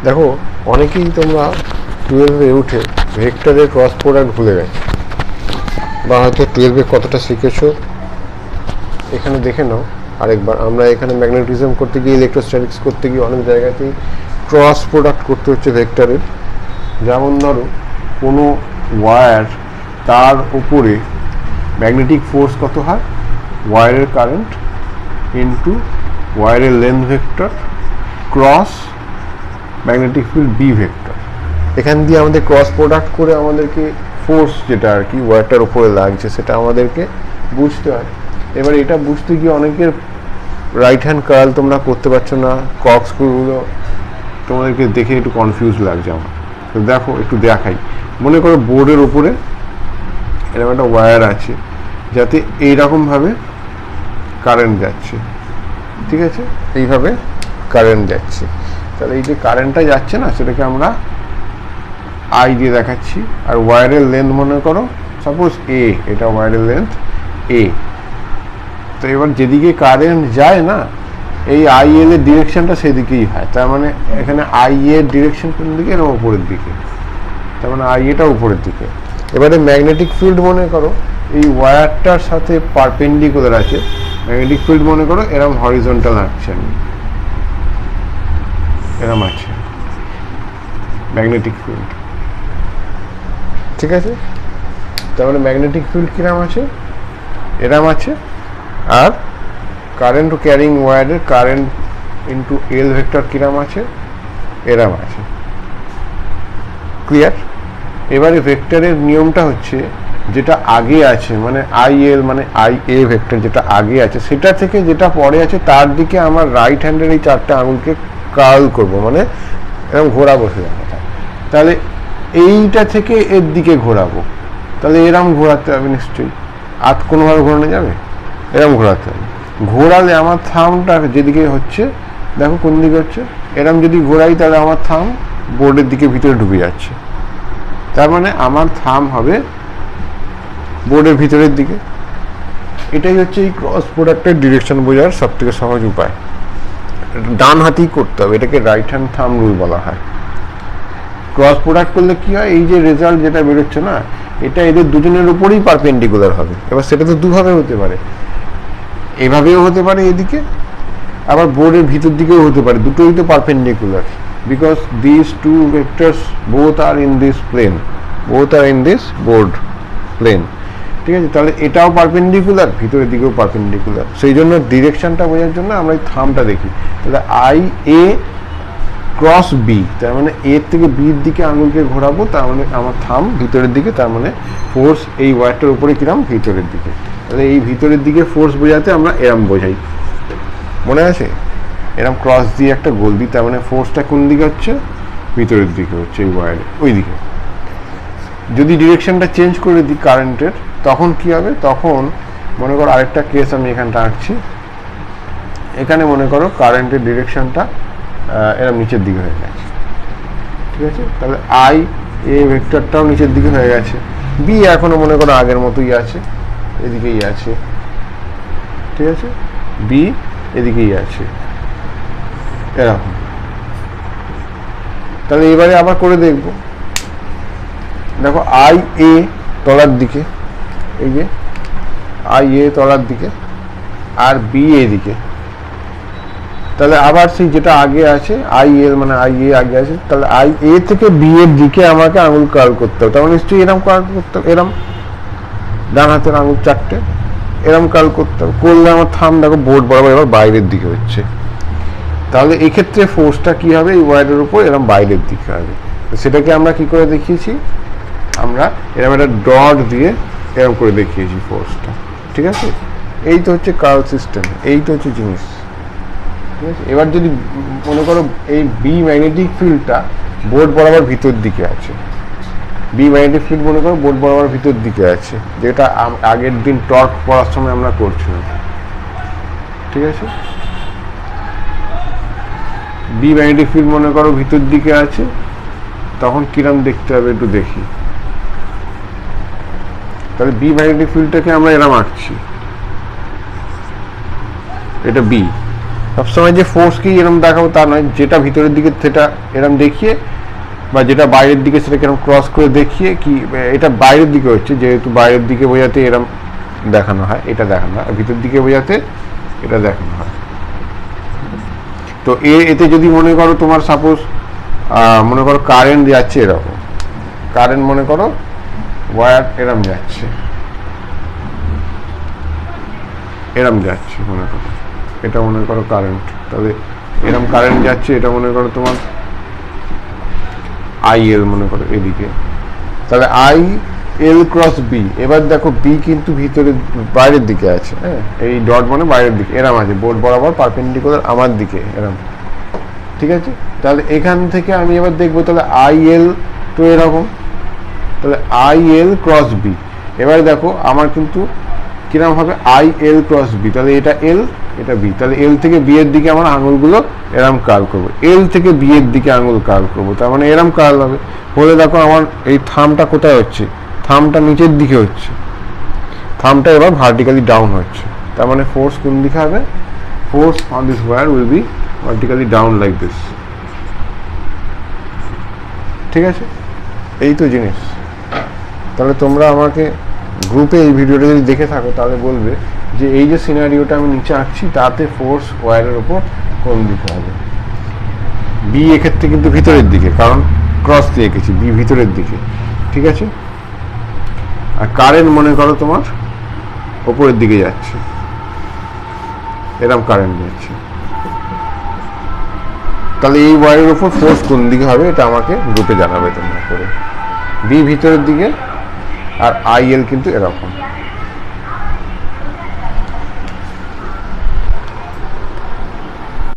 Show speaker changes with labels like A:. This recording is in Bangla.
A: দেখো অনেকেই তোমরা 12-এ উঠে ভেক্টরের ক্রস প্রোডাক্ট ভুলে গেছো, বা হয়তো 12-এ কতটা শিখেছো এখানে দেখে নাও আরেকবার। আমরা এখানে ম্যাগনেটিজম করতে গিয়ে, ইলেকট্রোস্ট্যাটিক্স করতে গিয়ে অনেক জায়গাতেই ক্রস প্রোডাক্ট করতে হচ্ছে ভেক্টরের। যেমন ধরো কোনো ওয়্যার, তার উপরে ম্যাগনেটিক ফোর্স কত হয়, ওয়্যারের কারেন্ট ইন্টু ওয়্যারের length vector cross magnetic field B vector. এখান দিয়ে আমাদের ক্রস প্রোডাক্ট করে আমাদেরকে ফোর্স যেটা আর কি ওয়্যারটার উপরে লাগছে সেটা আমাদেরকে বুঝতে হয়। এবার এটা বুঝতে গিয়ে অনেকের রাইট হ্যান্ড কার্ল তোমরা করতে পারছো না, কক স্ক্রুগুলো তোমাদেরকে দেখে একটু কনফিউজ লাগছে আমার। তো দেখো একটু দেখাই। মনে করো বোর্ডের ওপরে এরকম একটা ওয়্যার আছে যাতে এইরকমভাবে কারেন্ট যাচ্ছে, ঠিক আছে, এইভাবে কারেন্ট যাচ্ছে। তাহলে এই যে কারেন্টটা যাচ্ছে না, সেটাকে আমরা আই দিয়ে দেখাচ্ছি। আর ওয়্যারের লেন্থ মনে করো সাপোজ এ, এটা ওয়্যারের লেন্থ এ। তো এবার যেদিকে কারেন্ট যায় না, এই আই এল এর ডিরেকশনটা সেদিকেই হয়। তার মানে এখানে আই এর ডিরেকশন কোন দিকে, এরকম উপরের দিকে, তার মানে আই এটা উপরের দিকে। এবারে ম্যাগনেটিক ফিল্ড মনে করো এই ওয়্যারটার সাথে পারপেন্ডিকুলার আছে। ম্যাগনেটিক ফিল্ড মনে করো এরকম হরিজন্টাল আঁকছে, আমি এরকম আছে ম্যাগনেটিক ফিল্ড, ঠিক আছে। তারপরে ম্যাগনেটিক ফিল্ড কিরম আছে, এরম আছে। আর current carrying ওয়্যারের current into L vector কিরম আছে, এরম আছে। ক্লিয়ার? এবারে ভেক্টরের নিয়মটা হচ্ছে যেটা আগে আছে, মানে আই এল মানে আই এ ভেক্টর যেটা আগে আছে, সেটা থেকে যেটা পরে আছে তার দিকে আমার রাইট হ্যান্ডের এই চারটে আঙুলকে কার্ল করব, মানে এরকম ঘোরাবো সেটা। তাহলে এইটা থেকে এর দিকে ঘোরাবো, তাহলে এরম ঘোরাতে হবে নিশ্চয়ই। আর কোনোভাবে ঘোরানো যাবে? এরম ঘোরাতে হবে। ঘোরালে আমার থামটা যেদিকে হচ্ছে, দেখো কোন দিকে হচ্ছে, এরম যদি ঘোরাই তাহলে আমার থাম বোর্ডের দিকে ভিতরে ঢুকে যাচ্ছে। তার মানে আমার থাম হবে বোর্ডের ভিতরের দিকে। এটাই হচ্ছে এই ক্রস প্রোডাক্টের ডিরেকশন বোঝার সব থেকে সহজ উপায়। ডান হাতেই করতে হবে, এটাকে রাইট হ্যান্ড থাম রুল বলা হয়। ক্রস প্রোডাক্ট করলে কি হয়, এই যে রেজাল্ট যেটা বেরোচ্ছে না, এটা এদের দুজনের উপরেই পারপেন্ডিকুলার হবে। এবার সেটা তো দুভাবে হতে পারে, এভাবেও হতে পারে এদিকে, আবার বোর্ডের ভিতর দিকেও হতে পারে, দুটোই তো perpendicular, because this two vectors both are in this plane, both are in this board plane, ঠিক আছে। তাহলে এটাও পারপেন্ডিকুলার, ভিতরের দিকেও পারপেন্ডিকুলার। সেই জন্য ডিরেকশনটা বোঝার জন্য আমরা এই থামটা দেখি। তাহলে আই এ ক্রস বি, তার মানে এর থেকে বির দিকে আঙুলকে ঘোরাবো, তার মানে আমার থাম ভিতরের দিকে, তার মানে ফোর্স এই ওয়্যারটার উপরে কিরাম, ভিতরের দিকে। তাহলে এই ভিতরের দিকে ফোর্স বোঝাতে আমরা এরম বোঝাই, মনে আছে? এরম ক্রস দিয়ে একটা গোল দিই, তার মানে ফোর্সটা কোন দিকে হচ্ছে, ভিতরের দিকে হচ্ছে, এই ওয়্যারে ওই দিকে। যদি ডিরেকশনটা চেঞ্জ করে দিই কারেন্টের, তখন কি হবে, তখন মনে করো আরেকটা কেস আমি এখানটা আঁকছি। এখানে মনে করো কারেন্টের ডিরেকশনটা এরম নিচের দিকে হয়ে গেছে, ঠিক আছে। তাহলে আই এ ভেক্টরটাও নিচের দিকে হয়ে গেছে, বি এখনো মনে করো আগের মতোই আছে, এদিকেই আছে, ঠিক আছে, বি এদিকেই আছে, এরকম। তাহলে এবারে আবার করে দেখব। দেখো আই এ তলার দিকে, এই যে আই এ তলার দিকে, আর বি এদিকে। তাহলে আবার সেই যেটা আগে আছে আই এল মানে আই এ আগে আছে, তাহলে আই এ থেকে বি এর দিকে আমাকে আঙুল কার্ল করতে হবে। তাহলে নিশ্চয়ই এরম কার্ল করতে হবে, এরম ডান হাতের আঙুল চারটে এরম কার্ল করতে হবে। করলে আমার থাম দেখো বোর্ড বরাবর এবার বাইরের দিকে হচ্ছে। তাহলে এই ক্ষেত্রে ফোর্সটা কি হবে, এই ওয়্যারের উপর এরম বাইরের দিকে হবে। সেটাকে আমরা কি করে দেখিয়েছি, আমরা এরকম একটা ডট দিয়ে এরকম করে দেখিয়েছি ফোর্সটা, ঠিক আছে। এই তো হচ্ছে কার্ল সিস্টেম, এই তো হচ্ছে জিনিস, ঠিক আছে। এবার যদি মনে করো এই বি ম্যাগনেটিক ফিল্ডটা বোর্ড বরাবর ভিতর দিকে আছে, বি ম্যাগনেটিক ফিল্ড মনে করো বোর্ড বরাবর ভিতর দিকে আছে, যেটা আগের দিন টর্ক পড়ার সময় আমরা করছিলাম, ঠিক আছে। বি ম্যাগনেটিক ফিল্ড মনে করো ভিতর দিকে আছে, তখন কিরম দেখতে হবে একটু দেখি। তাহলে বি ম্যাগনেটিক ফিল্ডটাকে আমরা এরম আঁকছি, এটা বি, সবসময় যে ফোর্স কি এরকম দেখাবো তা নয়, যেটা ভিতরের দিকে সেটা এরকম দেখিয়ে, বা যেটা বাইরের দিকে সেটাকে এরকম ক্রস করে দেখিয়ে কি এটা বাইরের দিকে হচ্ছে, যেহেতু বাইরের দিকে বোঝাতে এরকম দেখানো হয়, এটা দেখানো হয়, ভিতর দিকে বোঝাতে এটা দেখানো হয়। তো এতে যদি মনে করো তোমার সাপোজ মনে করো কারেন্ট যাচ্ছে এরকম, কারেন্ট মনে করো ওয়্যার এরম যাচ্ছে, এরম যাচ্ছে মনে করো, এটা মনে করো কারেন্ট, তবে এরম কারেন্ট যাচ্ছে, এটা মনে করো তোমার আইএল মনে করো এদিকে, তাহলে আই এল ক্রস বি। এবার দেখো বি কিন্তু ভিতরে বাইরের দিকে আছে, হ্যাঁ এই ডট মানে বাইরের দিকে এরম আছে, বোর্ড বরাবর পারপেন্ডিকুলার আমার দিকে এরম, ঠিক আছে। তাহলে এখান থেকে আমি এবার দেখবো তাহলে আই এল তো এরকম, তাহলে আই এল ক্রস বি। এবার দেখো আমার কিন্তু কিরকম হবে আই এল ক্রস বি, তাহলে এটা এল এটা বি, তাহলে এল থেকে বি এর দিকে আমার আঙুলগুলো এরম কার্ল করবো, এল থেকে বি এর দিকে আঙুল কার্ল করবো, তার মানে এরম কার্ল হবে। বলে দেখো আমার এই থামটা কোথায় হচ্ছে, থামটা নিচের দিকে হচ্ছে, থামটা এবার ভার্টিক্যালি ডাউন হচ্ছে, তার মানে ফোর্স কোন দিকে হবে, force on this wire will be vertically down like this, ঠিক আছে। এই তো জিনিস। তাহলে তোমরা আমাকে গ্রুপে এই ভিডিওটা যদি দেখে থাকো তাহলে বলবে যে এই যে সিনারিওটা আমি নিচে আঁকছি তাতে ফোর্স ওয়্যারের ওপর কোন দিকে হবে। বি এক্ষেত্রে কিন্তু ভিতরের দিকে, কারণ ক্রস দিয়ে এঁকেছি, বি ভিতরের দিকে, ঠিক আছে। আর কারেন্ট মনে করো তোমার ওপরের দিকে যাচ্ছে, এরকম কারেন্ট যাচ্ছে, তাহলে এই ওয়্যারের ওপর ফোর্স কোন দিকে হবে এটা আমাকে গ্রুপে জানাবে তোমরা করে। বি ভিতরের দিকে আর আইএল কিন্তু এরকম।